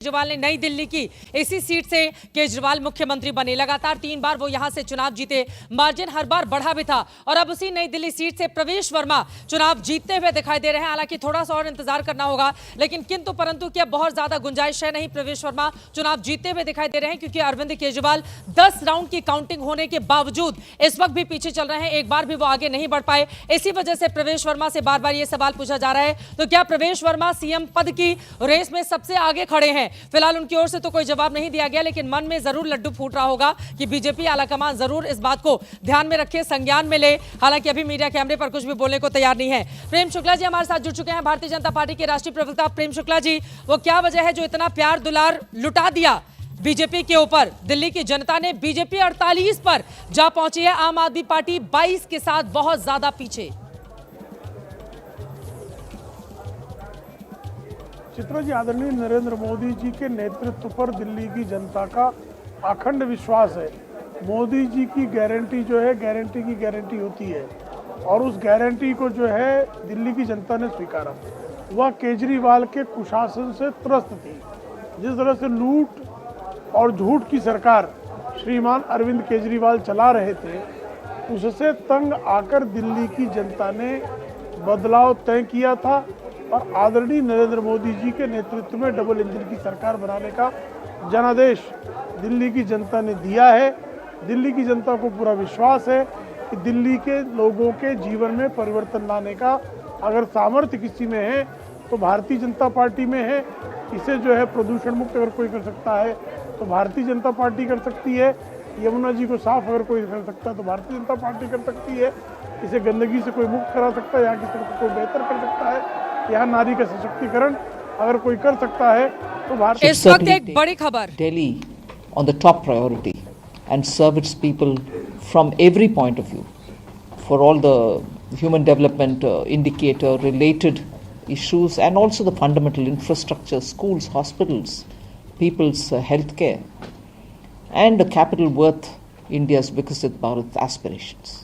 केजरीवाल ने नई दिल्ली की इसी सीट से केजरीवाल मुख्यमंत्री बने। लगातार 3 बार वो यहां से चुनाव जीते, मार्जिन हर बार बढ़ा भी था और अब उसी नई दिल्ली सीट से प्रवेश वर्मा चुनाव जीतते हुए दिखाई दे रहे हैं। हालांकि थोड़ा सा और इंतजार करना होगा, लेकिन किंतु परंतु क्या बहुत ज्यादा गुंजाइश है नहीं। प्रवेश वर्मा चुनाव जीतते हुए दिखाई दे रहे हैं क्योंकि अरविंद केजरीवाल 10 राउंड की काउंटिंग होने के बावजूद इस वक्त भी पीछे चल रहे हैं। एक बार भी वो आगे नहीं बढ़ पाए। इसी वजह से प्रवेश वर्मा से बार बार ये सवाल पूछा जा रहा है, तो क्या प्रवेश वर्मा सीएम पद की रेस में सबसे आगे खड़े हैं? फिलहाल उनकी ओर से तो कोई जवाब नहीं दिया गया, लेकिन मन में जरूर लड्डू फूट रहा होगा कि बीजेपी आलाकमान जरूर इस बात को ध्यान में रखे, संज्ञान में ले। हालांकि अभी मीडिया कैमरे पर कुछ भी बोलने को तैयार नहीं है। प्रेम शुक्ला जी हमारे साथ जुड़ चुके हैं, भारतीय जनता पार्टी के राष्ट्रीय प्रवक्ता। प्रेम शुक्ला जी, वो क्या वजह है जो इतना प्यार दुलार लुटा दिया बीजेपी के ऊपर? दिल्ली की जनता ने बीजेपी 48 पर जा पहुंची है, आम आदमी पार्टी 22 के साथ बहुत ज्यादा पीछे। चित्रा जी, आदरणीय नरेंद्र मोदी जी के नेतृत्व पर दिल्ली की जनता का अखंड विश्वास है। मोदी जी की गारंटी जो है गारंटी की गारंटी होती है और उस गारंटी को जो है दिल्ली की जनता ने स्वीकारा। वह केजरीवाल के कुशासन से त्रस्त थी। जिस तरह से लूट और झूठ की सरकार श्रीमान अरविंद केजरीवाल चला रहे थे, उससे तंग आकर दिल्ली की जनता ने बदलाव तय किया था और आदरणीय नरेंद्र मोदी जी के नेतृत्व में डबल इंजन की सरकार बनाने का जनादेश दिल्ली की जनता ने दिया है। दिल्ली की जनता को पूरा विश्वास है कि दिल्ली के लोगों के जीवन में परिवर्तन लाने का अगर सामर्थ्य किसी में है तो भारतीय जनता पार्टी में है। इसे जो है प्रदूषण मुक्त अगर कोई कर सकता है तो भारतीय जनता पार्टी कर सकती है। यमुना जी को साफ अगर कोई कर सकता है तो भारतीय जनता पार्टी कर सकती है। इसे गंदगी से कोई मुक्त करा सकता है, यहाँ की सड़क को कोई बेहतर कर सकता है, यहाँ नारी का सशक्तिकरण अगर कोई कर सकता है तो भारत। इस वक्त एक बड़ी खबर, Delhi on the top priority and serve its people from every point of view for all the human development indicator related issues and also the fundamental infrastructure, schools, hospitals, people's health care and the capital worth India's Viksit Bharat aspirations.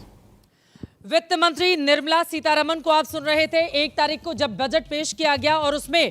वित्त मंत्री निर्मला सीतारमण को आप सुन रहे थे। 1 तारीख को जब budget पेश किया गया और उसमें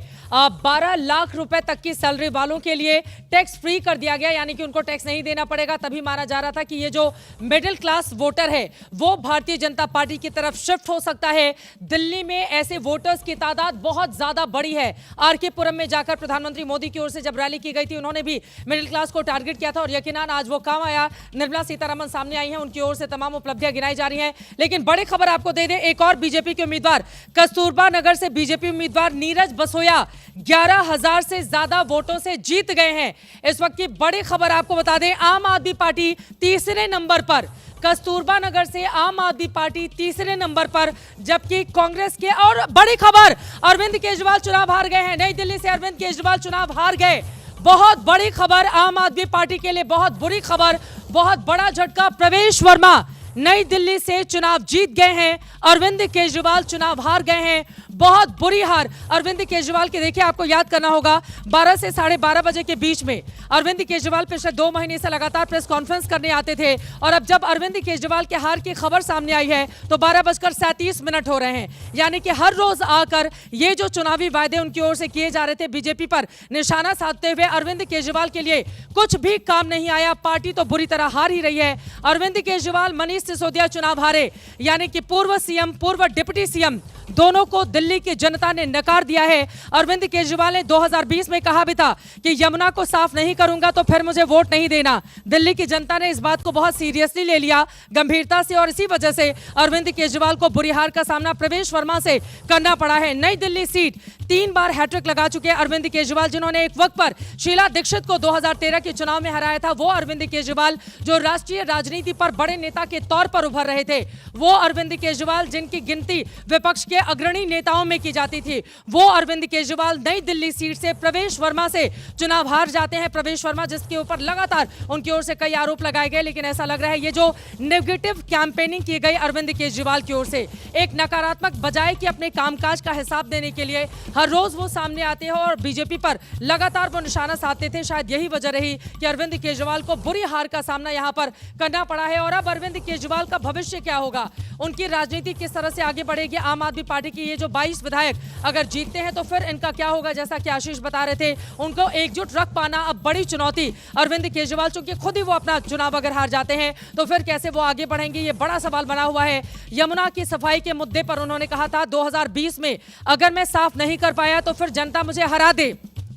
12 लाख रुपए तक की सैलरी वालों के लिए टैक्स फ्री कर दिया गया, यानी कि उनको टैक्स नहीं देना पड़ेगा। तभी माना जा रहा था कि ये जो मिडिल क्लास वोटर है वो भारतीय जनता पार्टी की तरफ शिफ्ट हो सकता है। दिल्ली में ऐसे वोटर्स की तादाद बहुत ज्यादा बड़ी है। आरके पुरम में जाकर प्रधानमंत्री मोदी की ओर से जब रैली की गई थी, उन्होंने भी मिडिल क्लास को टारगेट किया था और यकीनन आज वो काम आया। निर्मला सीतारमण सामने आई हैं, उनकी ओर से तमाम उपलब्धियां गिनाई जा रही हैं। लेकिन बड़ी खबर आपको दे दें, एक और बीजेपी के उम्मीदवार, कस्तूरबा नगर से बीजेपी उम्मीदवार नीरज बसोया 11,000 से ज्यादा वोटों से जीत गए हैं। इस वक्त की बड़ी खबर आपको बता दें, आम आदमी पार्टी तीसरे नंबर पर, कस्तूरबा नगर से आम आदमी पार्टी तीसरे नंबर पर, जबकि कांग्रेस के, और बड़ी खबर, अरविंद केजरीवाल चुनाव हार गए हैं। नई दिल्ली से अरविंद केजरीवाल चुनाव हार गए। बहुत बड़ी खबर आम आदमी पार्टी के लिए, बहुत बुरी खबर, बहुत बड़ा झटका। प्रवेश वर्मा नई दिल्ली से चुनाव जीत गए हैं, अरविंद केजरीवाल चुनाव हार गए हैं। बहुत बुरी हार अरविंद केजरीवाल की। देखिए, आपको याद करना होगा 12 से 12:30 बजे के बीच में अरविंद केजरीवाल पिछले 2 महीने से लगातार प्रेस कॉन्फ्रेंस करने आते थे और अब जब अरविंद केजरीवाल के हार की खबर सामने आई है तो 12:37 हो रहे हैं। यानी कि हर रोज आकर ये जो चुनावी वायदे उनकी ओर से किए जा रहे थे, बीजेपी पर निशाना साधते हुए, अरविंद केजरीवाल के लिए कुछ भी काम नहीं आया। पार्टी तो बुरी तरह हार ही रही है। अरविंद केजरीवाल, मनीष सिसोदिया चुनाव हारे, यानी कि पूर्व सीएम, पूर्व डिप्टी सीएम दोनों को दिल्ली की जनता ने नकार दिया है। अरविंद केजरीवाल ने 2020 में कहा भी था कि यमुना को साफ नहीं करूंगा तो फिर मुझे वोट नहीं देना। दिल्ली की जनता ने इस बात को बहुत सीरियसली ले लिया, गंभीरता से, और इसी वजह से अरविंद केजरीवाल को बुरी हार का सामना प्रवेश वर्मा से करना पड़ा है। नई दिल्ली सीट 3 बार हैट्रिक लगा चुके हैं अरविंद केजरीवाल, जिन्होंने एक वक्त पर शीला दीक्षित को 2013 के चुनाव में हराया था। वो अरविंद केजरीवाल जो राष्ट्रीय राजनीति पर बड़े नेता के तौर पर उभर रहे थे, वो अरविंद केजरीवाल जिनकी गिनती विपक्ष के अग्रणी नेताओं में की जाती थी, वो अरविंद केजरीवाल नई दिल्ली सीट से प्रवेश वर्मा से चुनाव हार जाते हैं। प्रवेश वर्मा जिसके ऊपर लगातार उनकी ओर से कई आरोप लगाए गए, लेकिन ऐसा लग रहा है ये जो नेगेटिव कैंपेनिंग की गई अरविंद केजरीवाल की ओर से, एक नकारात्मक, बजाय कि अपने कामकाज का हिसाब देने के लिए हर रोज वो सामने आते हैं और बीजेपी पर लगातार वो निशाना साधते थे। शायद यही वजह रही कि अरविंद केजरीवाल को बुरी हार का सामना यहां पर करना पड़ा है। और अब अरविंद केजरीवाल का भविष्य क्या होगा, उनकी राजनीति किस तरह से आगे बढ़ेगी, आम आदमी पार्टी की ये जो 22 विधायक अगर जीतते हैं तो फिर इनका क्या होगा, जैसा कि आशीष बता रहे थे, उनको एकजुट रख पाना अब बड़ी चुनौती। अरविंद केजरीवाल चूंकि खुद ही वो अपना चुनाव अगर हार जाते हैं तो फिर कैसे वो आगे बढ़ेंगे, ये बड़ा सवाल बना हुआ है। यमुना की सफाई के मुद्दे पर उन्होंने कहा था 2020 में अगर मैं साफ नहीं कर पाया तो फिर जनता मुझे हरा दे,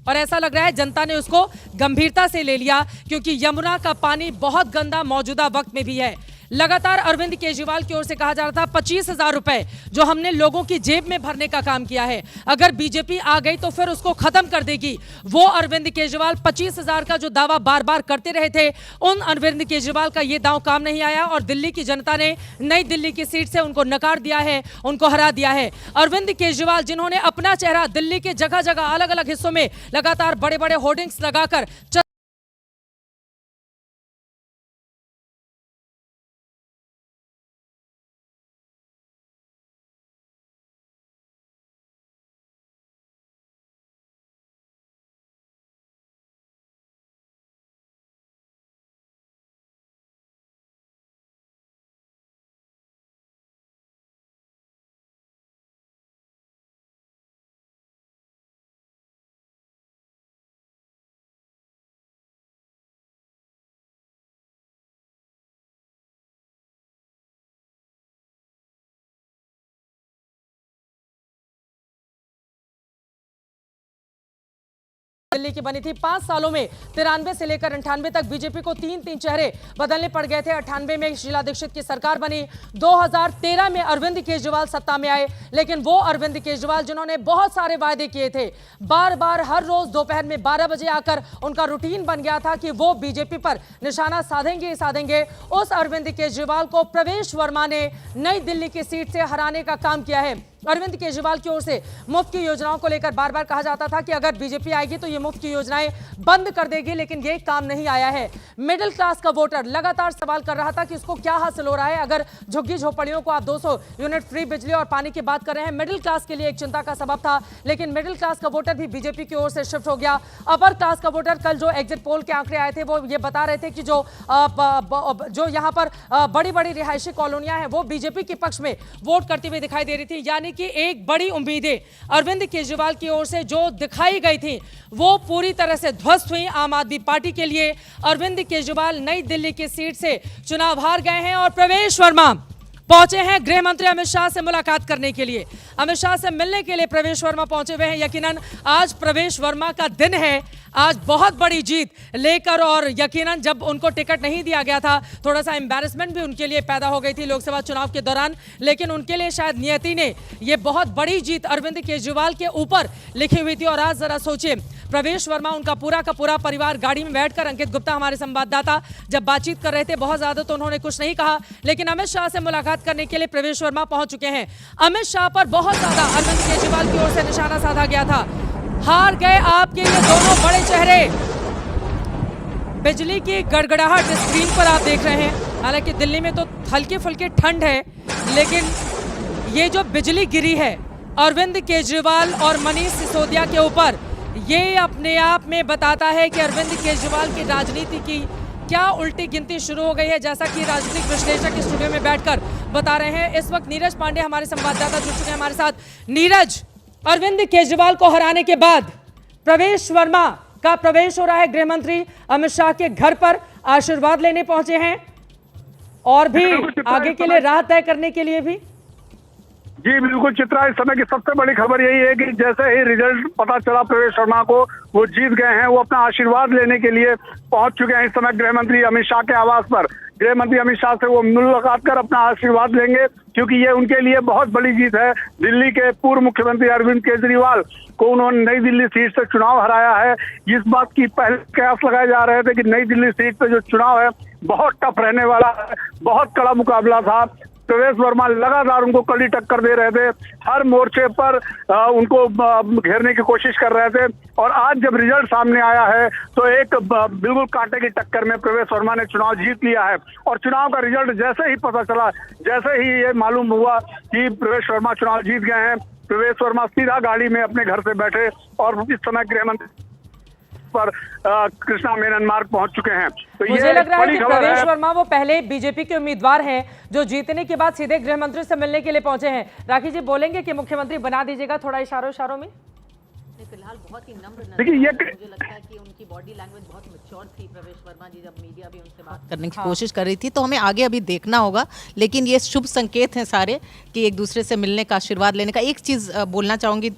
और ऐसा लग रहा है जनता ने उसको गंभीरता से ले लिया, क्योंकि यमुना का पानी बहुत गंदा मौजूदा वक्त में भी है। लगातार अरविंद केजरीवाल की ओर से कहा जा रहा था 25,000 रुपए जो हमने लोगों की जेब में भरने का काम किया है, अगर बीजेपी आ गई तो फिर उसको खत्म कर देगी। वो अरविंद केजरीवाल 25,000 का जो दावा बार बार करते रहे थे, उन अरविंद केजरीवाल का ये दांव काम नहीं आया और दिल्ली की जनता ने नई दिल्ली की सीट से उनको नकार दिया है, उनको हरा दिया है। अरविंद केजरीवाल जिन्होंने अपना चेहरा दिल्ली के जगह जगह अलग अलग हिस्सों में लगातार बड़े बड़े होर्डिंग्स लगाकर दिल्ली की बनी थी। 5 सालों में 93 से लेकर 98 तक बीजेपी को 3-3 चेहरे बदलने पड़ गए थे। 98 में शीला दीक्षित की सरकार बनी, 2013 में अरविंद केजरीवाल सत्ता में आए, लेकिन वो अरविंद केजरीवाल जिन्होंने बहुत सारे वायदे किए थे, बार बार हर रोज दोपहर में 12 बजे आकर उनका रूटीन बन गया था कि वो बीजेपी पर निशाना साधेंगे ही साधेंगे। उस अरविंद केजरीवाल को प्रवेश वर्मा ने नई दिल्ली की सीट से हराने का काम किया है। अरविंद केजरीवाल की ओर से मुफ्त की योजनाओं को लेकर बार बार कहा जाता था कि अगर बीजेपी आएगी तो ये मुफ्त की योजनाएं बंद कर देगी, लेकिन ये काम नहीं आया है। मिडिल क्लास का वोटर लगातार सवाल कर रहा था कि इसको क्या हासिल हो रहा है। अगर झुग्गी झोपड़ियों को आप 200 यूनिट फ्री बिजली और पानी की बात कर रहे हैं, मिडिल क्लास के लिए एक चिंता का सबब था, लेकिन मिडिल क्लास का वोटर भी बीजेपी की ओर से शिफ्ट हो गया। अपर क्लास का वोटर, कल जो एग्जिट पोल के आंकड़े आए थे वो ये बता रहे थे कि जो यहाँ पर बड़ी बड़ी रिहायशी कॉलोनियां हैं वो बीजेपी के पक्ष में वोट करती हुई दिखाई दे रही थी। यानी कि एक बड़ी उम्मीदें अरविंद केजरीवाल की ओर से जो दिखाई गई थी वो पूरी तरह से ध्वस्त हुई आम आदमी पार्टी के लिए। अरविंद केजरीवाल नई दिल्ली की सीट से चुनाव हार गए हैं और प्रवेश वर्मा पहुंचे हैं गृह मंत्री अमित शाह से मुलाकात करने के लिए। अमित शाह से मिलने के लिए प्रवेश वर्मा पहुंचे हुए हैं। यकीनन आज प्रवेश वर्मा का दिन है, आज बहुत बड़ी जीत लेकर, और यकीनन जब उनको टिकट नहीं दिया गया था थोड़ा सा एम्बैरेसमेंट भी उनके लिए पैदा हो गई थी लोकसभा चुनाव के दौरान, लेकिन उनके लिए शायद नियति ने ये बहुत बड़ी जीत अरविंद केजरीवाल के ऊपर लिखी हुई थी। और आज जरा सोचिए, प्रवेश वर्मा, उनका पूरा का पूरा परिवार गाड़ी में बैठकर, अंकित गुप्ता हमारे संवाददाता जब बातचीत कर रहे थे बहुत ज्यादा तो उन्होंने कुछ नहीं कहा, लेकिन अमित शाह से मुलाकात करने के लिए प्रवेश वर्मा पहुंच चुके हैं। अमित शाह पर बहुत ज्यादा अरविंद केजरीवाल की ओर से निशाना साधा गया था। हार गए आपके ये दोनों बड़े चेहरे। बिजली की गड़गड़ाहट स्क्रीन पर आप देख रहे हैं। हालांकि दिल्ली में तो हल्की फुल्की ठंड है, लेकिन ये जो बिजली गिरी है अरविंद केजरीवाल और मनीष सिसोदिया के ऊपर, ये अपने आप में बताता है कि अरविंद केजरीवाल की राजनीति की क्या उल्टी गिनती शुरू हो गई है, जैसा कि राजनीतिक विश्लेषक इस स्टूडियो में बैठकर बता रहे हैं। इस वक्त नीरज पांडे हमारे संवाददाता जुड़ चुके हैं हमारे साथ। नीरज, अरविंद केजरीवाल को हराने के बाद प्रवेश वर्मा का प्रवेश हो रहा है गृह मंत्री अमित शाह के घर पर, आशीर्वाद लेने पहुंचे हैं और भी आगे के लिए राह तय करने के लिए भी। जी बिल्कुल चित्रा, इस समय की सबसे बड़ी खबर यही है कि जैसे ही रिजल्ट पता चला प्रवेश वर्मा को, वो जीत गए हैं, वो अपना आशीर्वाद लेने के लिए पहुंच चुके हैं। इस समय गृह मंत्री अमित शाह के आवास पर गृह मंत्री अमित शाह से वो मुलाकात कर अपना आशीर्वाद लेंगे, क्योंकि ये उनके लिए बहुत बड़ी जीत है। दिल्ली के पूर्व मुख्यमंत्री अरविंद केजरीवाल को उन्होंने नई दिल्ली सीट से चुनाव हराया है। इस बात की पहले कयास लगाए जा रहे थे कि नई दिल्ली सीट पे जो चुनाव है बहुत टफ रहने वाला है, बहुत कड़ा मुकाबला था। प्रवेश वर्मा लगातार उनको कड़ी टक्कर दे रहे थे, हर मोर्चे पर उनको घेरने की कोशिश कर रहे थे, और आज जब रिजल्ट सामने आया है तो एक बिल्कुल कांटे की टक्कर में प्रवेश वर्मा ने चुनाव जीत लिया है। और चुनाव का रिजल्ट जैसे ही पता चला, जैसे ही ये मालूम हुआ कि प्रवेश वर्मा चुनाव जीत गए हैं, प्रवेश वर्मा सीधा गाड़ी में अपने घर से बैठे और इस समय गृह मंत्री पर कृष्णा मेनन मार्ग पहुंच चुके हैं। तो मुझे ये लग रहा है बड़ी कि खबर प्रवेश है। वर्मा वो पहले बीजेपी के उम्मीदवार हैं जो जीतने के बाद सीधे गृह मंत्री से मिलने के लिए पहुंचे हैं। राखी जी बोलेंगे कि मुख्यमंत्री बना दीजिएगा थोड़ा इशारों में। फिलहाल बहुत ही नम्र नजर देखिए, ये मुझे लगता है कि उनकी बॉडी लैंग्वेज बहुत मैच्योर थी। प्रवेश वर्मा जी जब मीडिया भी उनसे बात करने की कोशिश कर रही थी, तो हमें आगे अभी देखना होगा, लेकिन ये शुभ संकेत हैं सारे कि एक दूसरे से मिलने का, आशीर्वाद लेने का। एक चीज बोलना चाहूंगी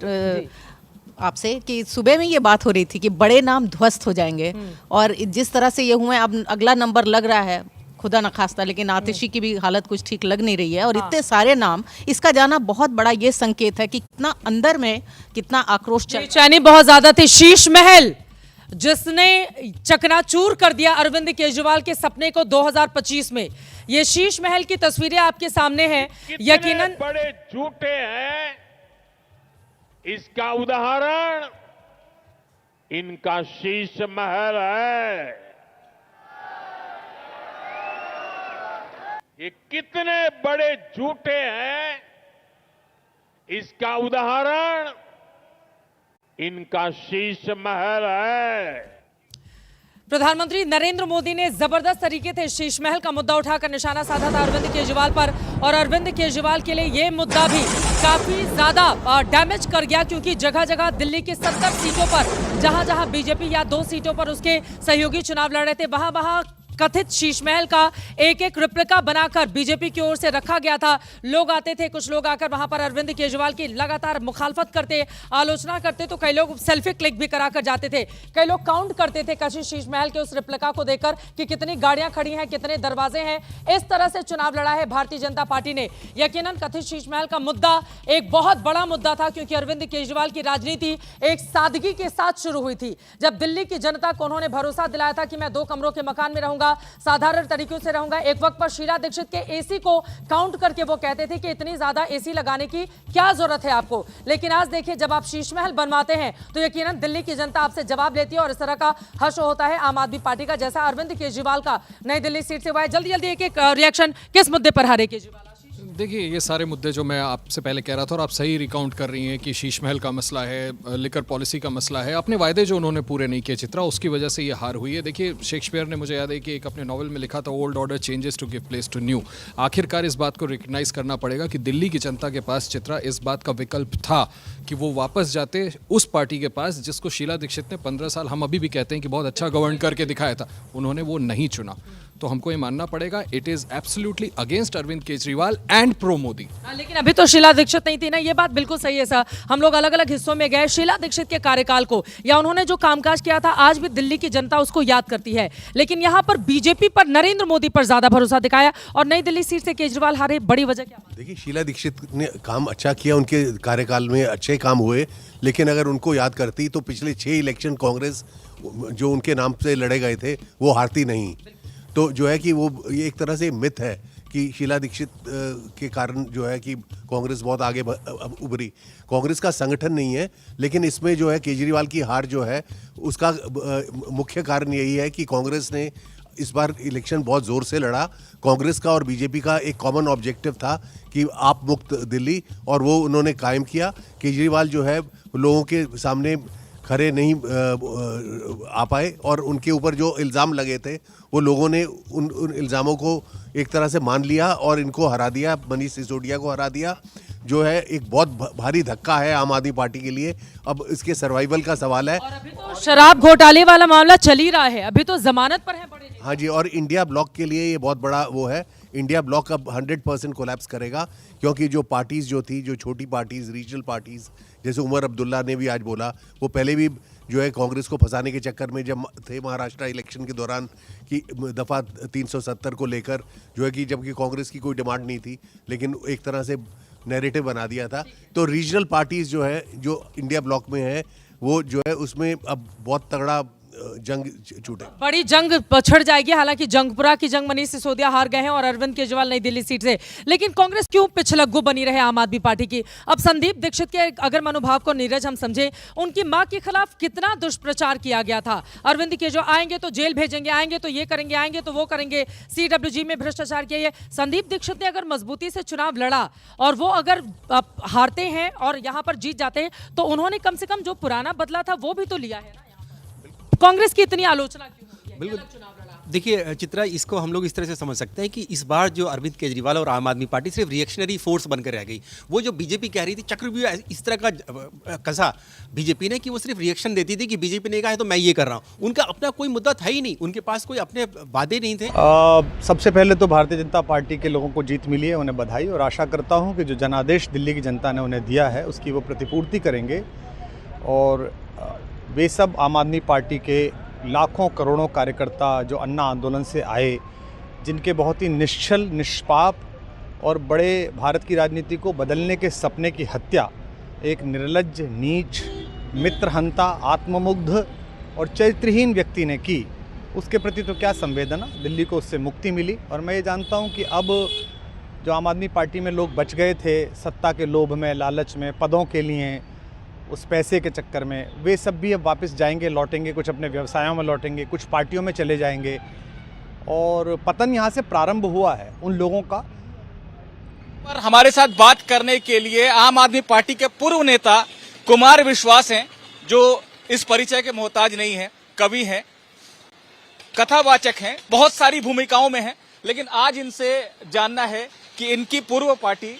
आपसे कि सुबह में ये बात हो रही थी कि बड़े नाम ध्वस्त हो जाएंगे, और जिस तरह से ये हुए, अब अगला नंबर लग रहा है, खुदा न खास्ता, लेकिन आतिशी की भी हालत कुछ ठीक लग नहीं रही है, और इतने सारे नाम, इसका जाना बहुत बड़ा ये संकेत है कि कितना अंदर में कितना आक्रोश चल। बेचैनी बहुत ज्यादा थी। शीश महल जिसने चकनाचूर कर दिया अरविंद केजरीवाल के सपने को 2025 में, ये शीश महल की तस्वीरें आपके सामने हैं। यकीनन बड़े झूठे हैं, इसका उदाहरण इनका शीश महल है। ये कितने बड़े झूठे हैं, इसका उदाहरण इनका शीश महल है। प्रधानमंत्री नरेंद्र मोदी ने जबरदस्त तरीके से शीश महल का मुद्दा उठाकर निशाना साधा था अरविंद केजरीवाल पर, और अरविंद केजरीवाल के लिए ये मुद्दा भी काफी ज्यादा डैमेज कर गया, क्योंकि जगह जगह दिल्ली की 70 सीटों पर जहां जहां बीजेपी या 2 सीटों पर उसके सहयोगी चुनाव लड़ रहे थे, वहां वहां कथित शीश महल का एक एक रिप्लिका बनाकर बीजेपी की ओर से रखा गया था। लोग आते थे, कुछ लोग आकर वहां पर अरविंद केजरीवाल की लगातार मुखालफत करते, आलोचना करते, तो कई लोग सेल्फी क्लिक भी कराकर जाते थे। कई लोग काउंट करते थे कशिश शीश महल के उस रिप्लिका को देखकर कि कितनी गाड़ियां खड़ी हैं, कितने दरवाजे हैं। इस तरह से चुनाव लड़ा है भारतीय जनता पार्टी ने। यकीनन कथित शीश महल का मुद्दा एक बहुत बड़ा मुद्दा था, क्योंकि अरविंद केजरीवाल की राजनीति एक सादगी के साथ शुरू हुई थी। जब दिल्ली की जनता को उन्होंने भरोसा दिलाया था कि मैं 2 कमरों के मकान में रहूंगा, साधारण तरीकों से रहूंगा। एक वक्त पर शीला दीक्षित के एसी को काउंट करके वो कहते थे कि इतनी ज्यादा एसी लगाने की क्या जरूरत है आपको। लेकिन आज देखिए, जब आप शीश महल बनवाते हैं तो यकीनन दिल्ली की जनता आपसे जवाब लेती है, और इस तरह का हर्ष होता है आम आदमी पार्टी का, जैसा अरविंद केजरीवाल का नई दिल्ली सीट से हुआ है। जल्दी जल्दी एक एक रिएक्शन, किस मुद्दे पर हारे केजरीवाल? देखिए, ये सारे मुद्दे जो मैं आपसे पहले कह रहा था, और आप सही रिकाउंट कर रही हैं कि शीश महल का मसला है, लिकर पॉलिसी का मसला है, अपने वायदे जो उन्होंने पूरे नहीं किए चित्रा, उसकी वजह से ये हार हुई है। देखिए, शेक्सपियर ने, मुझे याद है कि एक अपने नॉवल में लिखा था, old order changes to give place to new. आखिरकार इस बात को रिकग्नाइज करना पड़ेगा कि दिल्ली की जनता के पास चित्रा इस बात का विकल्प था कि वो वापस जाते उस पार्टी के पास जिसको शीला दीक्षित ने 15 साल, हम अभी भी कहते हैं कि बहुत अच्छा गवर्न करके दिखाया था, उन्होंने वो नहीं चुना। तो हमको ये मानना पड़ेगा, it is absolutely against Arvind Kejriwal and pro Modi. लेकिन अभी तो शीला दीक्षित नहीं थी ना, ये बात बिल्कुल सही है सर। हम लोग अलग अलग हिस्सों में गए, शीला दीक्षित के कार्यकाल को या उन्होंने जो कामकाज किया था, आज भी दिल्ली की जनता उसको याद करती है। लेकिन यहाँ पर बीजेपी पर, नरेंद्र मोदी पर ज्यादा भरोसा दिखाया, और नई दिल्ली सीट से केजरीवाल हारे। बड़ी वजह क्या? देखिए, शीला दीक्षित ने काम अच्छा किया, उनके कार्यकाल में अच्छे काम हुए, लेकिन अगर उनको याद करती तो पिछले 6 इलेक्शन कांग्रेस जो उनके नाम से लड़े गए थे वो हारती नहीं। तो जो है कि वो ये एक तरह से मिथ है कि शीला दीक्षित के कारण जो है कि कांग्रेस बहुत आगे उभरी। कांग्रेस का संगठन नहीं है, लेकिन इसमें जो है केजरीवाल की हार जो है उसका मुख्य कारण यही है कि कांग्रेस ने इस बार इलेक्शन बहुत ज़ोर से लड़ा। कांग्रेस का और बीजेपी का एक कॉमन ऑब्जेक्टिव था कि आप मुक्त दिल्ली, और वो उन्होंने कायम किया। केजरीवाल जो है लोगों के सामने खरे नहीं आ पाए, और उनके ऊपर जो इल्ज़ाम लगे थे वो लोगों ने उन इल्ज़ामों को एक तरह से मान लिया और इनको हरा दिया, मनीष सिसोदिया को हरा दिया, जो है एक बहुत भारी धक्का है आम आदमी पार्टी के लिए। अब इसके सर्वाइवल का सवाल है। और अभी तो शराब घोटाले वाला मामला चल ही रहा है, अभी तो जमानत पर है बड़े जी। हाँ जी, और इंडिया ब्लॉक के लिए ये बहुत बड़ा वो है। इंडिया ब्लॉक अब 100% कोलैप्स करेगा, क्योंकि जो पार्टीज़ जो थी, जो छोटी पार्टीज़, रीजनल पार्टीज़, जैसे उमर अब्दुल्ला ने भी आज बोला, वो पहले भी जो है कांग्रेस को फंसाने के चक्कर में जब थे महाराष्ट्र इलेक्शन के दौरान कि दफ़ा 370 को लेकर जो है कि जबकि कांग्रेस की कोई डिमांड नहीं थी, लेकिन एक तरह से नैरेटिव बना दिया था। तो रीजनल पार्टीज़ जो है, जो इंडिया ब्लॉक में है, वो जो है उसमें अब बहुत तगड़ा जंग छूटे, बड़ी जंग छिड़ जाएगी। हालांकि जंगपुरा की जंग मनीष सिसोदिया हार गए हैं और अरविंद केजरीवाल नई दिल्ली सीट से। लेकिन कांग्रेस क्यों पिछलग्गू बनी रहे आम आदमी पार्टी की? अब संदीप दीक्षित के अगर मनोभाव को नीरज हम समझे, उनकी मां के खिलाफ कितना दुष्प्रचार किया गया था। अरविंद केजरीवाल आएंगे तो जेल भेजेंगे, आएंगे तो ये करेंगे, आएंगे तो वो करेंगे, CWG में भ्रष्टाचार किया। ये संदीप दीक्षित ने अगर मजबूती से चुनाव लड़ा और वो अगर हारते हैं और यहाँ पर जीत जाते हैं, तो उन्होंने कम से कम जो पुराना बदला था वो भी तो लिया है ना। कांग्रेस की इतनी आलोचना क्यों होती है? बिल्कुल। क्या चुनाव लड़ा? देखिए चित्रा, इसको हम लोग इस तरह से समझ सकते हैं कि इस बार जो अरविंद केजरीवाल और आम आदमी पार्टी सिर्फ रिएक्शनरी फोर्स बनकर रह गई। वो जो बीजेपी कह रही थी चक्रव्यूह इस तरह का कसा बीजेपी ने कि वो सिर्फ रिएक्शन देती थी कि बीजेपी ने कहा है तो मैं ये कर रहा हूँ। उनका अपना कोई मुद्दा था ही नहीं, उनके पास कोई अपने वादे नहीं थे। सबसे पहले तो भारतीय जनता पार्टी के लोगों को जीत मिली है, उन्हें बधाई, और आशा करता हूं कि जो जनादेश दिल्ली की जनता ने उन्हें दिया है उसकी वो प्रतिपूर्ति करेंगे। और वे सब आम आदमी पार्टी के लाखों करोड़ों कार्यकर्ता जो अन्ना आंदोलन से आए, जिनके बहुत ही निश्चल, निष्पाप और बड़े भारत की राजनीति को बदलने के सपने की हत्या एक निर्लज्ज, नीच, मित्रहंता, आत्ममुग्ध और चरित्रहीन व्यक्ति ने की, उसके प्रति तो क्या संवेदना। दिल्ली को उससे मुक्ति मिली। और मैं ये जानता हूँ कि अब जो आम आदमी पार्टी में लोग बच गए थे सत्ता के लोभ में, लालच में, पदों के लिए, उस पैसे के चक्कर में, वे सब भी अब वापस जाएंगे, लौटेंगे, कुछ अपने व्यवसायों में लौटेंगे, कुछ पार्टियों में चले जाएंगे। और पतन यहाँ से प्रारंभ हुआ है उन लोगों का। पर हमारे साथ बात करने के लिए आम आदमी पार्टी के पूर्व नेता कुमार विश्वास हैं, जो इस परिचय के मोहताज नहीं है, कवि हैं, कथावाचक हैं, बहुत सारी भूमिकाओं में हैं। लेकिन आज इनसे जानना है कि इनकी पूर्व पार्टी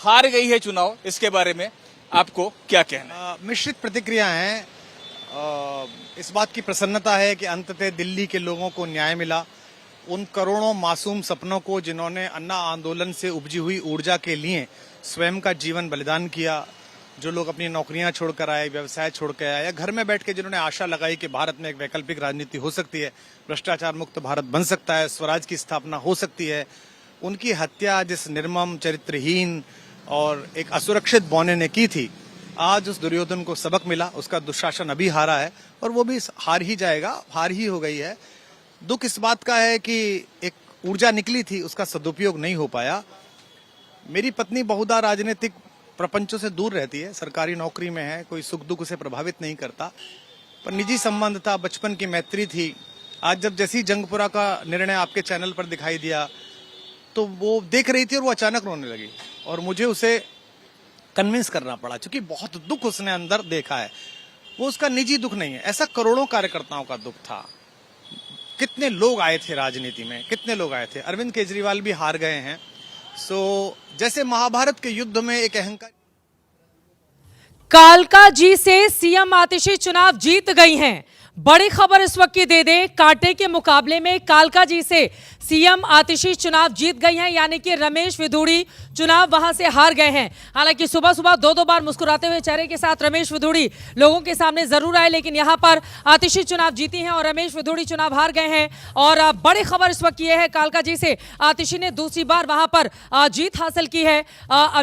हार गई है चुनाव, इसके बारे में आपको क्या कहना है? मिश्रित प्रतिक्रिया हैं। इस बात की प्रसन्नता है कि अंततः दिल्ली के लोगों को न्याय मिला। उन करोड़ों मासूम सपनों को जिन्होंने अन्ना आंदोलन से उपजी हुई ऊर्जा के लिए स्वयं का जीवन बलिदान किया, जो लोग अपनी नौकरियां छोड़कर आए, व्यवसाय छोड़कर आए, या घर में बैठ के जिन्होंने आशा लगाई कि भारत में एक वैकल्पिक राजनीति हो सकती है, भ्रष्टाचार मुक्त भारत बन सकता है, स्वराज की स्थापना हो सकती है, उनकी हत्या जिस निर्मम, चरित्रहीन और एक असुरक्षित बौने ने की थी, आज उस दुर्योधन को सबक मिला। उसका दुशासन अभी हारा है और वो भी हार ही जाएगा, हार ही हो गई है। दुख इस बात का है कि एक ऊर्जा निकली थी, उसका सदुपयोग नहीं हो पाया। मेरी पत्नी बहुधा राजनीतिक प्रपंचों से दूर रहती है, सरकारी नौकरी में है, कोई सुख दुख उसे प्रभावित नहीं करता, पर निजी संबंध था, बचपन की मैत्री थी। आज जब जैसी जंगपुरा का निर्णय आपके चैनल पर दिखाई दिया तो वो देख रही थी और वो अचानक रोने लगी और मुझे उसे कन्विंस करना पड़ा, क्योंकि बहुत दुख उसने अंदर देखा है। वो उसका निजी दुख नहीं है, ऐसा करोड़ों कार्यकर्ताओं का दुख था। कितने लोग आए थे राजनीति में, कितने लोग आए थे। अरविंद केजरीवाल भी हार गए हैं। जैसे महाभारत के युद्ध में एक अहंकार। कालका जी से सीएम आतिशी चुनाव जीत गई हैं। बड़ी खबर इस वक्त की दे दें, कांटे के मुकाबले में कालका जी से सीएम आतिशी चुनाव जीत गई हैं, यानी कि रमेश विधुड़ी चुनाव वहां से हार गए हैं। हालांकि सुबह सुबह दो बार मुस्कुराते हुए चेहरे के साथ रमेश विधुड़ी लोगों के सामने जरूर आए, लेकिन यहां पर आतिशी चुनाव जीती हैं और रमेश विधुड़ी चुनाव हार गए हैं। और बड़ी खबर इस वक्त यह है, कालका जी से आतिशी ने दूसरी बार वहां पर जीत हासिल की है,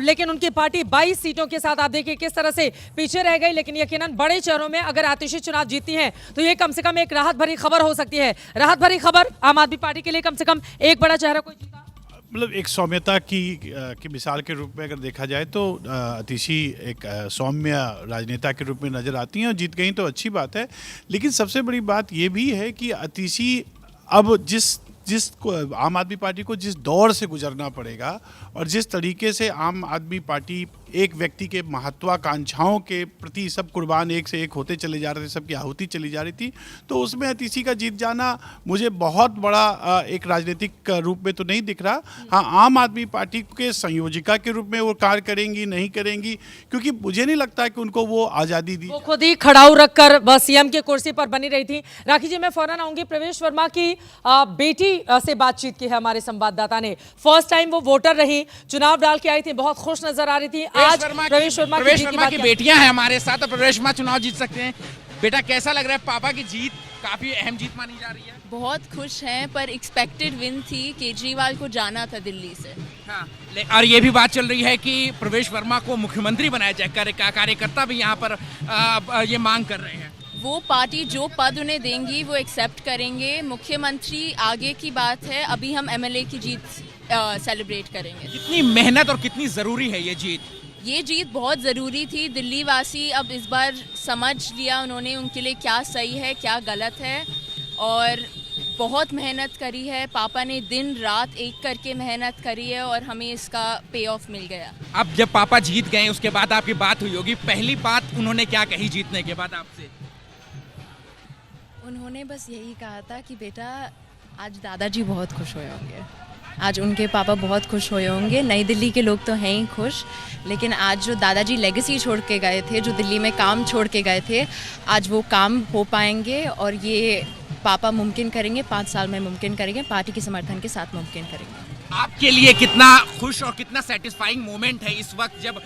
लेकिन उनकी पार्टी 22 सीटों के साथ आप देखिए किस तरह से पीछे रह गई। लेकिन यकीनन बड़े चेहरों में अगर आतिशी चुनाव जीतती हैं तो ये कम से कम एक राहत भरी खबर हो सकती है। राहत भरी खबर आम आदमी पार्टी के लिए, कम से कम एक बड़ा चेहरा कोई जीता। मतलब एक सौम्यता की मिसाल के रूप में अगर देखा जाए तो आतिशी एक सौम्य राजनेता के रूप में नजर आती हैं और जीत गई तो अच्छी बात है। लेकिन सबसे बड़ी बात ये भी है कि आतिशी अब जिस आम आदमी पार्टी को जिस दौर से गुजरना पड़ेगा और जिस तरीके से आम आदमी पार्टी एक व्यक्ति के महत्वाकांक्षाओं के प्रति सब कुर्बान एक से एक होते चले जा रहे थे, सबकी आहुति चली जा रही थी, तो उसमें आतिशी का जीत जाना मुझे बहुत बड़ा एक राजनीतिक रूप में तो नहीं दिख रहा। हाँ, आम आदमी पार्टी के संयोजिका के रूप में वो कार्य करेंगी नहीं करेंगी, क्योंकि मुझे नहीं लगता कि उनको वो आज़ादी दी। वो खुद ही खड़ाऊ रखकर सीएम के कुर्सी पर बनी रही थी। राखी जी, मैं फौरन आऊंगी। प्रवेश वर्मा की बेटी से बातचीत की है हमारे संवाददाता ने। फर्स्ट टाइम वो वोटर रही, चुनाव डाल के आई थी, बहुत खुश नजर आ रही थी। आज प्रवेश वर्मा की बेटियां हैं हमारे साथ, और प्रवेश वर्मा चुनाव जीत सकते हैं। बेटा, कैसा लग रहा है? पापा की जीत काफी अहम जीत मानी जा रही है। बहुत खुश हैं, पर एक्सपेक्टेड विन थी। केजरीवाल को जाना था दिल्ली से। हाँ, और ये भी बात चल रही है कि प्रवेश वर्मा को मुख्यमंत्री बनाया जाए। कार्यकर्ता भी यहाँ पर ये मांग कर रहे हैं। वो पार्टी जो पद उन्हें देंगी वो एक्सेप्ट करेंगे। मुख्यमंत्री आगे की बात है, अभी हम एमएलए की जीत सेलिब्रेट करेंगे। कितनी मेहनत और कितनी जरूरी है ये जीत? ये जीत बहुत ज़रूरी थी। दिल्ली वासी अब इस बार समझ लिया उन्होंने उनके लिए क्या सही है क्या गलत है, और बहुत मेहनत करी है। पापा ने दिन रात एक करके मेहनत करी है और हमें इसका पे ऑफ मिल गया। अब जब पापा जीत गए उसके बाद आपकी बात हुई होगी, पहली बात उन्होंने क्या कही जीतने के बाद आपसे? उन्होंने बस यही कहा था कि बेटा आज दादाजी बहुत खुश हुए होंगे, आज उनके पापा बहुत खुश हुए होंगे। नई दिल्ली के लोग तो हैं ही खुश, लेकिन आज जो दादाजी लेगेसी छोड़ के गए थे, जो दिल्ली में काम छोड़ के गए थे, आज वो काम हो पाएंगे और ये पापा मुमकिन करेंगे, 5 साल में मुमकिन करेंगे, पार्टी के समर्थन के साथ मुमकिन करेंगे। आपके लिए कितना खुश और कितना सेटिस्फाइंग मोमेंट है इस वक्त जब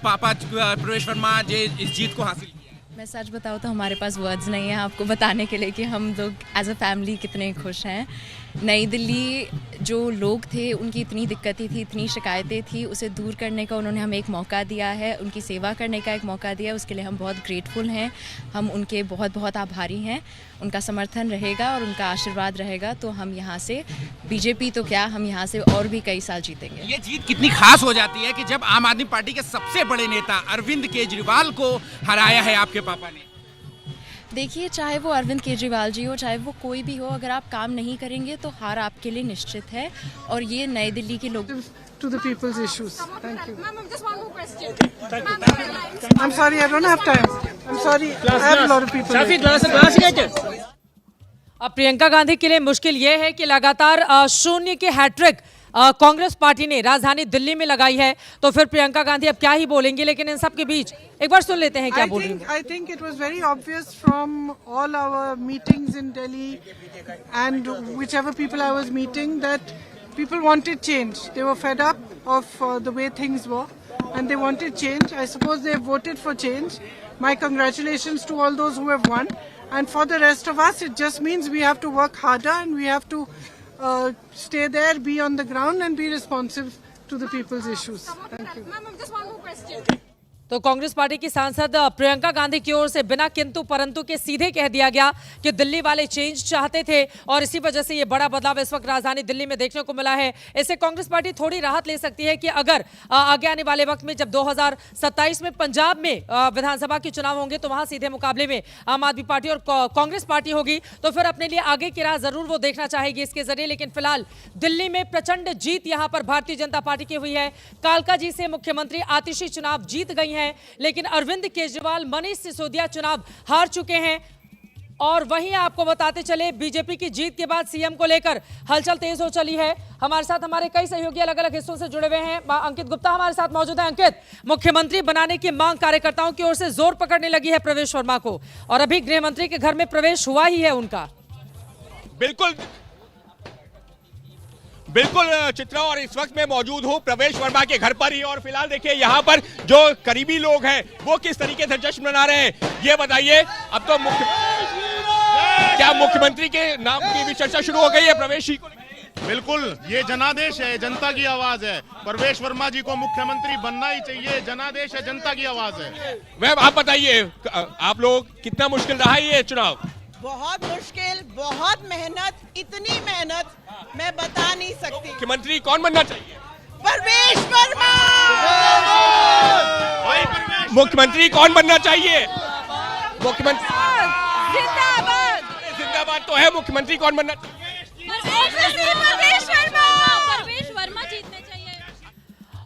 पापा प्रवेश वर्मा जी इस जीत को हासिल किया? मैं सच बताऊँ तो हमारे पास वर्ड्स नहीं है आपको बताने के लिए कि हम लोग एज अ फैमिली कितने खुश हैं। नई दिल्ली जो लोग थे उनकी इतनी दिक्कतें थी, इतनी शिकायतें थी, उसे दूर करने का उन्होंने हमें एक मौका दिया है, उनकी सेवा करने का एक मौका दिया है, उसके लिए हम बहुत ग्रेटफुल हैं, हम उनके बहुत बहुत आभारी हैं। उनका समर्थन रहेगा और उनका आशीर्वाद रहेगा तो हम यहाँ से बीजेपी तो क्या, हम यहाँ से और भी कई साल जीतेंगे। ये जीत कितनी खास हो जाती है कि जब आम आदमी पार्टी के सबसे बड़े नेता अरविंद केजरीवाल को हराया है आपके पापा ने? देखिए, चाहे वो अरविंद केजरीवाल जी हो, चाहे वो कोई भी हो, अगर आप काम नहीं करेंगे तो हार आपके लिए निश्चित है। और ये नई दिल्ली के लोग To the people's issues. Thank you. Ma'am, just one more question. I'm sorry, I don't have time. I'm sorry, I have a lot of people. अब प्रियंका गांधी के लिए मुश्किल ये है कि लगातार शून्य की हैट्रिक कांग्रेस पार्टी ने राजधानी दिल्ली में लगाई है, तो फिर प्रियंका गांधी अब क्या ही बोलेंगी। लेकिन इन सब के बीच एक बार सुन लेते हैं क्या बोल रही हैं। I think it was very obvious from all our meetings in Delhi and whichever people I was meeting that people wanted change. They were fed up of the way things were and they wanted change. I suppose they voted for change. My congratulations to all those who have won. And for the rest of us, it just means we have to work harder and we have to stay there, be on the ground and be responsive to the people's issues. Thank you. Ma'am, just one more question. तो Congress party की सांसद प्रियंका गांधी की ओर से बिना किंतु परंतु के सीधे कह दिया गया कि दिल्ली वाले चेंज चाहते थे और इसी वजह से ये बड़ा बदलाव इस वक्त राजधानी दिल्ली में देखने को मिला है। इससे कांग्रेस पार्टी थोड़ी राहत ले सकती है कि अगर आगे आने वाले वक्त में जब 2027 में पंजाब में विधानसभा के चुनाव होंगे तो वहां सीधे मुकाबले में आम आदमी पार्टी और कांग्रेस पार्टी होगी, तो फिर अपने लिए आगे की राह जरूर वो देखना चाहेगी इसके जरिए। लेकिन फिलहाल दिल्ली में प्रचंड जीत यहां पर भारतीय जनता पार्टी की हुई है। कालका जी से मुख्यमंत्री आतिशी चुनाव जीत गई हैं, लेकिन अरविंद केजरीवाल, मनीष सिसोदिया चुनाव हार चुके हैं। और वहीं आपको बताते चले बीजेपी की जीत के बाद सीएम को लेकर हलचल तेज हो चली है। हमारे साथ हमारे कई सहयोगी अलग अलग हिस्सों से जुड़े हुए हैं। अंकित गुप्ता हमारे साथ मौजूद है। अंकित, मुख्यमंत्री बनाने की मांग कार्यकर्ताओं की ओर से जोर पकड़ने लगी है प्रवेश वर्मा को, और अभी गृह मंत्री के घर में प्रवेश हुआ ही है उनका। बिल्कुल बिल्कुल चित्रा, और इस वक्त मैं मौजूद हूं प्रवेश वर्मा के घर पर ही। और फिलहाल देखिए यहाँ पर जो करीबी लोग हैं वो किस तरीके से जश्न मना रहे हैं ये बताइए। अब तो क्या मुख्यमंत्री के नाम की भी चर्चा शुरू हो गई है प्रवेश जी को? बिल्कुल, ये जनादेश है, जनता की आवाज है। प्रवेश वर्मा जी को मुख्यमंत्री बनना ही चाहिए, जनादेश है, जनता की आवाज है। मैम आप बताइए, आप लोग कितना मुश्किल रहा है ये चुनाव? बहुत मुश्किल, बहुत मेहनत, इतनी मेहनत मैं बता नहीं सकती। मुख्यमंत्री कौन बनना चाहिए? प्रवेश वर्मा। मुख्यमंत्री कौन बनना चाहिए? मुख्यमंत्री जिंदाबाद। जिंदाबाद तो है, मुख्यमंत्री कौन बनना चाहिए? प्रवेश वर्मा जीतने चाहिए।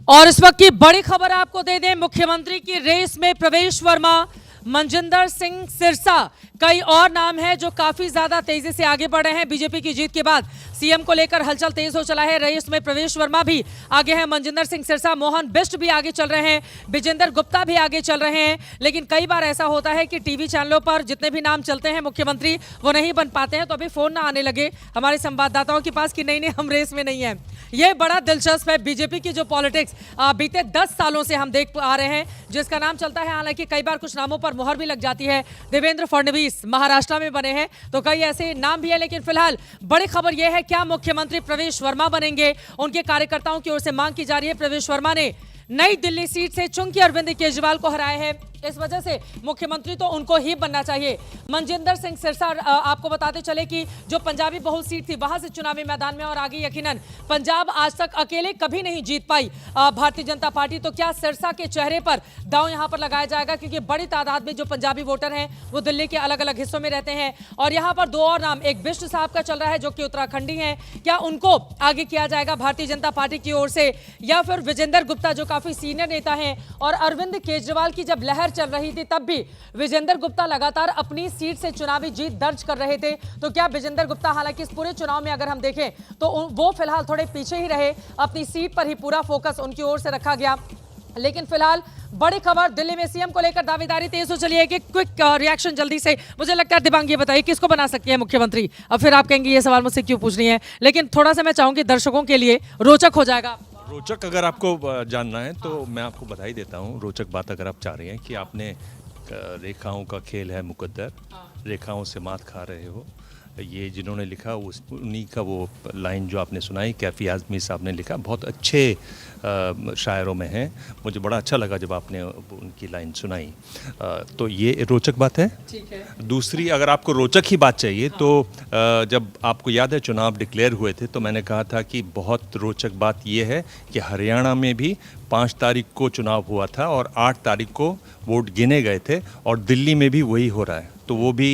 और इस वक्त की बड़ी खबर आपको दे दें, मुख्यमंत्री की रेस में प्रवेश वर्मा, मनजिंदर सिंह सिरसा, कई और नाम हैं जो काफी ज्यादा तेजी से आगे बढ़ रहे हैं। बीजेपी की जीत के बाद सीएम को लेकर हलचल तेज हो चला है। रेस में प्रवेश वर्मा भी आगे हैं, मनजिंदर सिंह सिरसा, मोहन बिष्ट भी आगे चल रहे हैं, विजेंद्र गुप्ता भी आगे चल रहे हैं। लेकिन कई बार ऐसा होता है कि टीवी चैनलों पर जितने भी नाम चलते हैं मुख्यमंत्री वो नहीं बन पाते हैं। तो अभी फोन ना आने लगे हमारे संवाददाताओं के पास कि नहीं हम रेस में नहीं है। ये बड़ा दिलचस्प है। बीजेपी की जो पॉलिटिक्स बीते 10 सालों से हम देख आ रहे हैं, जिसका नाम चलता है, हालांकि कई बार कुछ नामों पर मुहर भी लग जाती है। देवेंद्र फडणवीस महाराष्ट्र में बने हैं, तो कई ऐसे नाम भी है। लेकिन फिलहाल बड़ी खबर यह है, क्या मुख्यमंत्री प्रवेश वर्मा बनेंगे? उनके कार्यकर्ताओं की ओर से मांग की जा रही है। प्रवेश वर्मा ने नई दिल्ली सीट से चुनकर अरविंद केजरीवाल को हराया है, इस वजह से मुख्यमंत्री तो उनको ही बनना चाहिए। मनजिंदर सिंह सिरसा, आपको बताते चले कि जो पंजाबी बहुल सीट थी वहां से चुनावी मैदान में, और आगे यकीनन पंजाब आज तक अकेले कभी नहीं जीत पाई भारतीय जनता पार्टी। तो क्या सिरसा के चेहरे पर दांव यहां पर लगाया जाएगा? क्योंकि बड़ी तादाद में जो पंजाबी वोटर हैं वो दिल्ली के अलग अलग हिस्सों में रहते हैं। और यहाँ पर दो और नाम, एक बिष्ट साहब का चल रहा है जो कि उत्तराखंडी हैं, क्या उनको आगे किया जाएगा भारतीय जनता पार्टी की ओर से, या फिर विजेंद्र गुप्ता जो काफी सीनियर नेता हैं? और अरविंद केजरीवाल की जब लहर लहर चल रही थी तब भी विजेंद्र गुप्ता लगातार अपनी सीट से चुनावी जीत दर्ज कर रहे थे। तो क्या विजेंद्र गुप्ता, हालांकि इस पूरे चुनाव में अगर हम देखें तो वो फिलहाल थोड़े पीछे ही रहे, अपनी सीट पर ही पूरा फोकस उनकी ओर से रखा गया। लेकिन फिलहाल बड़ी खबर दिल्ली में सीएम को लेकर दावेदारी तेज हो चली है कि क्विक रिएक्शन जल्दी से। मुझे लगता है दिबांग ये बताइए किसको बना सकती है मुख्यमंत्री? अब फिर आप कहेंगे ये सवाल मुझसे क्यों पूछ रही है, लेकिन थोड़ा सा मैं चाहूंगी दर्शकों के लिए रोचक हो जाएगा। रोचक अगर आपको जानना है तो मैं आपको बधाई देता हूँ। रोचक बात अगर आप चाह रही हैं कि आपने रेखाओं का खेल है मुकद्दर, रेखाओं से मात खा रहे हो, ये जिन्होंने लिखा उन्हीं का वो लाइन जो आपने सुनाई कैफी आज़मी साहब ने लिखा, बहुत अच्छे शायरों में है। मुझे बड़ा अच्छा लगा जब आपने उनकी लाइन सुनाई। तो ये रोचक बात है। ठीक है। दूसरी, अगर आपको रोचक ही बात चाहिए तो जब आपको याद है चुनाव डिक्लेयर हुए थे तो मैंने कहा था कि बहुत रोचक बात ये है कि हरियाणा में भी 5 तारीख को चुनाव हुआ था और 8 तारीख को वोट गिने गए थे और दिल्ली में भी वही हो रहा है। तो वो भी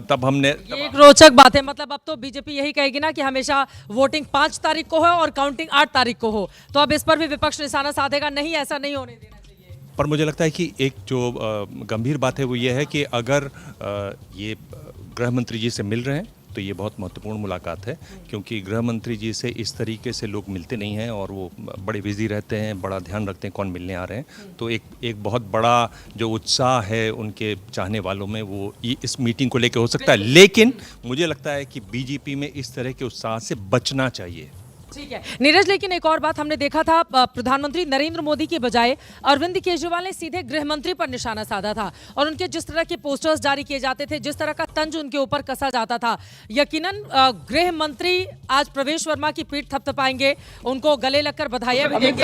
तब हमने ये एक रोचक बात है। मतलब अब तो बीजेपी यही कहेगी ना कि हमेशा वोटिंग 5 तारीख को हो और काउंटिंग 8 तारीख को हो, तो अब इस पर भी विपक्ष निशाना साधेगा, नहीं ऐसा नहीं होने देना चाहिए। पर मुझे लगता है कि एक जो गंभीर बात है वो ये है कि अगर ये गृह मंत्री जी से मिल रहे हैं तो ये बहुत महत्वपूर्ण मुलाकात है, क्योंकि गृह मंत्री जी से इस तरीके से लोग मिलते नहीं हैं और वो बड़े बिजी रहते हैं, बड़ा ध्यान रखते हैं कौन मिलने आ रहे हैं। तो एक बहुत बड़ा जो उत्साह है उनके चाहने वालों में वो इस मीटिंग को लेकर हो सकता है। लेकिन मुझे लगता है कि बीजेपी में इस तरह के उत्साह से बचना चाहिए। ठीक है नीरज, लेकिन एक और बात हमने देखा था, प्रधानमंत्री नरेंद्र मोदी की बजाय अरविंद केजरीवाल ने सीधे गृह मंत्री पर निशाना साधा था और उनके जिस तरह के पोस्टर्स जारी किए जाते थे, जिस तरह का तंज उनके ऊपर कसा जाता था, यकीनन गृह मंत्री आज प्रवेश वर्मा की पीठ थपथपाएंगे, उनको गले लगकर बधाइयां भी देंगे।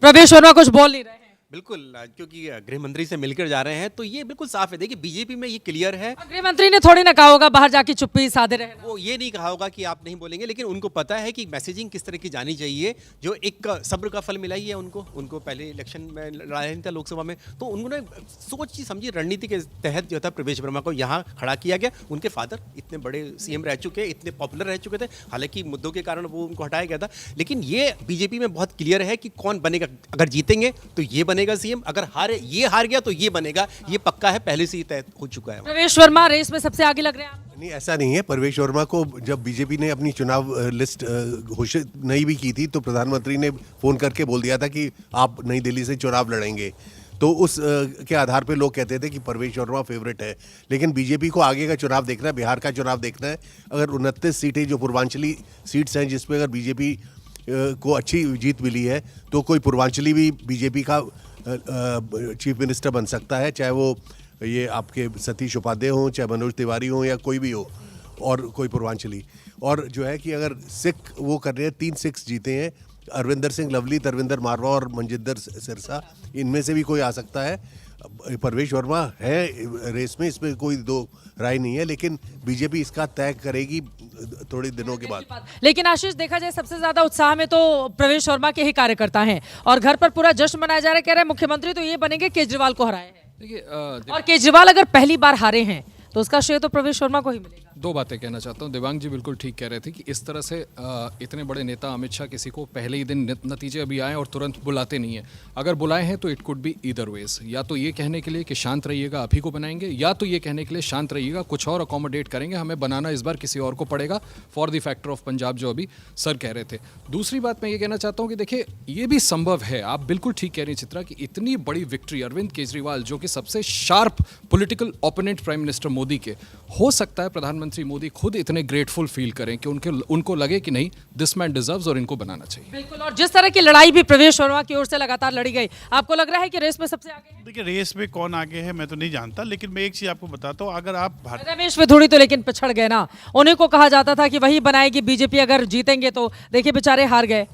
प्रवेश वर्मा कुछ बोल नहीं रहे हैं। बिल्कुल, क्योंकि गृह मंत्री से मिलकर जा रहे हैं तो ये बिल्कुल साफ है। देखिए बीजेपी में ये क्लियर है। गृह मंत्री ने थोड़ी ना कहा होगा बाहर जाके चुप्पी साधे रहे, वो ये नहीं कहा होगा कि आप नहीं बोलेंगे, लेकिन उनको पता है कि मैसेजिंग किस तरह की जानी चाहिए। जो एक सब्र का फल मिला ही है उनको पहले इलेक्शन में लड़ा था लोकसभा में, तो उन्होंने सोची समझी रणनीति के तहत जो था प्रवेश वर्मा को यहाँ खड़ा किया गया। उनके फादर इतने बड़े सीएम रह चुके, इतने पॉपुलर रह चुके थे, हालांकि मुद्दों के कारण वो उनको हटाया गया था, लेकिन ये बीजेपी में बहुत क्लियर है कि कौन बनेगा। अगर जीतेंगे तो ये बनेगा सीएम, अगर ये हार गया तो ये बनेगा, ये पक्का है, पहले से ही तय हो चुका है। प्रवेश वर्मा रेस में सबसे आगे लग रहे हैं। नहीं, ऐसा नहीं है। प्रवेश वर्मा को जब बीजेपी ने अपनी चुनाव लिस्ट घोषित नहीं भी की थी तो प्रधानमंत्री ने फोन करके बोल दिया था कि आप नई दिल्ली से चुनाव लड़ेंगे, तो उस के आधार पे लोग कहते थे कि प्रवेश वर्मा फेवरेट है। लेकिन बीजेपी को आगे का चुनाव देखना है, बिहार का चुनाव देखना है। अगर 29 सीटें जो पूर्वांचली सीट्स हैं जिसमें अगर बीजेपी को अच्छी जीत मिली है तो कोई पूर्वांचली भी बीजेपी का चीफ मिनिस्टर बन सकता है, चाहे वो ये आपके सतीश उपाध्याय हों, चाहे मनोज तिवारी हों या कोई भी हो और कोई पूर्वांचली। और जो है कि अगर सिख वो कर रहे हैं, 3 सिक्स जीते हैं, अरविंदर सिंह लवली, तरविंदर मारवा और मनजिंदर सिरसा, इनमें से भी कोई आ सकता है। प्रवेश वर्मा है रेस में, इसमें कोई दो राय नहीं है, लेकिन बीजेपी इसका तय करेगी थोड़े दिनों के बाद। लेकिन आशीष, देखा जाए सबसे ज्यादा उत्साह में तो प्रवेश वर्मा के ही कार्यकर्ता हैं और घर पर पूरा जश्न मनाया जा रहा है। कह रहे हैं मुख्यमंत्री तो ये बनेंगे केजरीवाल को हराए हैं, और केजरीवाल अगर पहली बार हारे हैं तो उसका श्रेय तो प्रवेश वर्मा को ही मिलेगा। 2 बातें कहना चाहता हूँ। दिव्यांग जी बिल्कुल ठीक कह रहे थे कि इस तरह से इतने बड़े नेता अमित शाह किसी को पहले ही दिन नतीजे अभी आए और तुरंत बुलाते नहीं है। अगर बुलाए हैं तो it could be either veg, या तो ये कहने के लिए कि शांत रहिएगा आप ही को बनाएंगे, या तो ये कहने के लिए शांत रहिएगा कुछ और अकोमोडेट करेंगे, हमें बनाना इस बार किसी और को पड़ेगा for the factor of Punjab, जो अभी सर कह रहे थे। दूसरी बात मैं ये कहना चाहता हूँ कि देखिए ये भी संभव है, आप बिल्कुल ठीक कह रही चित्रा, कि इतनी बड़ी विक्ट्री अरविंद केजरीवाल जो कि सबसे sharp political opponent prime minister Modi के, हो सकता है प्रधानमंत्री मोदी खुद इतने ग्रेटफुल फील करें कि उनको लगे कि नहीं, दिस मैन डिजर्व्स और इनको बनाना चाहिए। बिल्कुल, और जिस तरह की लड़ाई भी प्रवेश वर्मा की ओर से लगातार लड़ी गई, आपको लग रहा है कि रेस में सबसे आगे है? देखिए रेस में कौन आगे है मैं तो नहीं जानता, लेकिन मैं एक चीज आपको बताता हूँ, अगर आप रमेश विधुड़ी तो लेकिन पिछड़ गए ना, उन्हीं को कहा जाता था कि वही बनाएगी बीजेपी अगर जीतेंगे, तो देखिए बेचारे हार गए।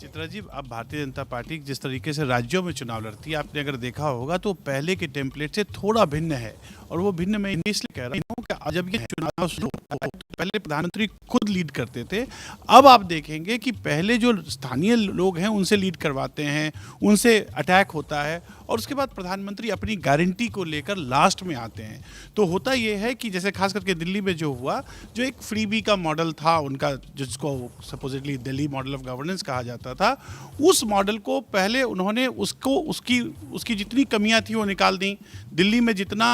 चित्रा जी, अब भारतीय जनता पार्टी जिस तरीके से राज्यों में चुनाव लड़ती है, आपने अगर देखा होगा तो पहले के टेम्पलेट से थोड़ा भिन्न है, और वो भिन्न मैं इसलिए कह रहा हूँ कि जब ये चुनाव शुरू हुआ तो पहले प्रधानमंत्री खुद लीड करते थे। अब आप देखेंगे कि पहले जो स्थानीय लोग हैं उनसे लीड करवाते हैं, उनसे अटैक होता है, और उसके बाद प्रधानमंत्री अपनी गारंटी को लेकर लास्ट में आते हैं। तो होता ये है कि जैसे खास करके दिल्ली में जो हुआ, जो एक फ्रीबी का मॉडल था उनका, जिसको supposedly Delhi model of governance कहा जाता था, उस मॉडल को पहले उन्होंने उसकी जितनी कमियां थी वो निकाल दी, दिल्ली में जितना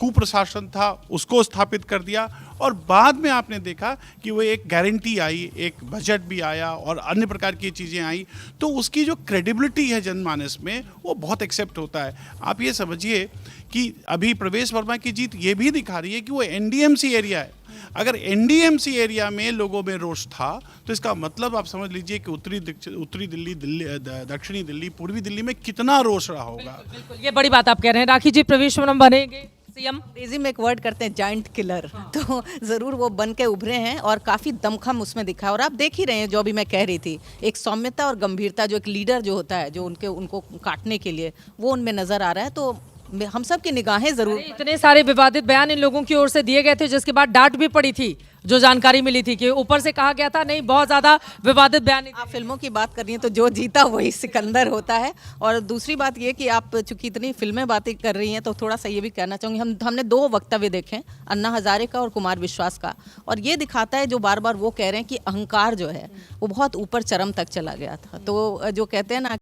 कुप्रशासन था उसको स्थापित कर दिया, और बाद में आपने देखा कि वो एक गारंटी आई, एक बजट भी आया और अन्य प्रकार की चीज़ें आई, तो उसकी जो क्रेडिबिलिटी है जनमानस में वो बहुत एक्सेप्ट होता है। आप ये समझिए कि अभी प्रवेश वर्मा की जीत ये भी दिखा रही है कि वो एनडीएमसी एरिया है। अगर एनडीएमसी एरिया में लोगों में रोष था तो इसका मतलब आप समझ लीजिए कि उत्तरी दिल्ली, दक्षिणी दिल्ली, पूर्वी दिल्ली में कितना रोष रहा होगा। बिल्कुल, ये बड़ी बात आप कह रहे हैं। राखी जी, प्रवेश वर्मा बनेंगे सीएम? अंग्रेजी में एक वर्ड करते हैं जायंट किलर, तो ज़रूर वो बन के उभरे हैं और काफ़ी दमखम उसमें दिखा है। और आप देख ही रहे हैं, जो अभी मैं कह रही थी, एक सौम्यता और गंभीरता, जो एक लीडर जो होता है, जो उनको काटने के लिए, वो उनमें नज़र आ रहा है। तो हम सब की निगाहें ज़रूर, इतने सारे विवादित बयान इन लोगों की ओर से दिए गए थे, जिसके बाद डांट भी पड़ी थी, जो जानकारी मिली थी कि ऊपर से कहा गया था नहीं बहुत ज्यादा विवादित बयान। आप फिल्मों की बात कर रही हैं तो जो जीता वही सिकंदर होता है। और दूसरी बात ये कि आप चूंकि इतनी फिल्में बातें कर रही हैं तो थोड़ा सा ये भी कहना चाहूँगी, हमने 2 वक्तव्य देखे, अन्ना हजारे का और कुमार विश्वास का, और ये दिखाता है जो बार बार वो कह रहे हैं कि अहंकार जो है वो बहुत ऊपर चरम तक चला गया था। तो जो कहते हैं ना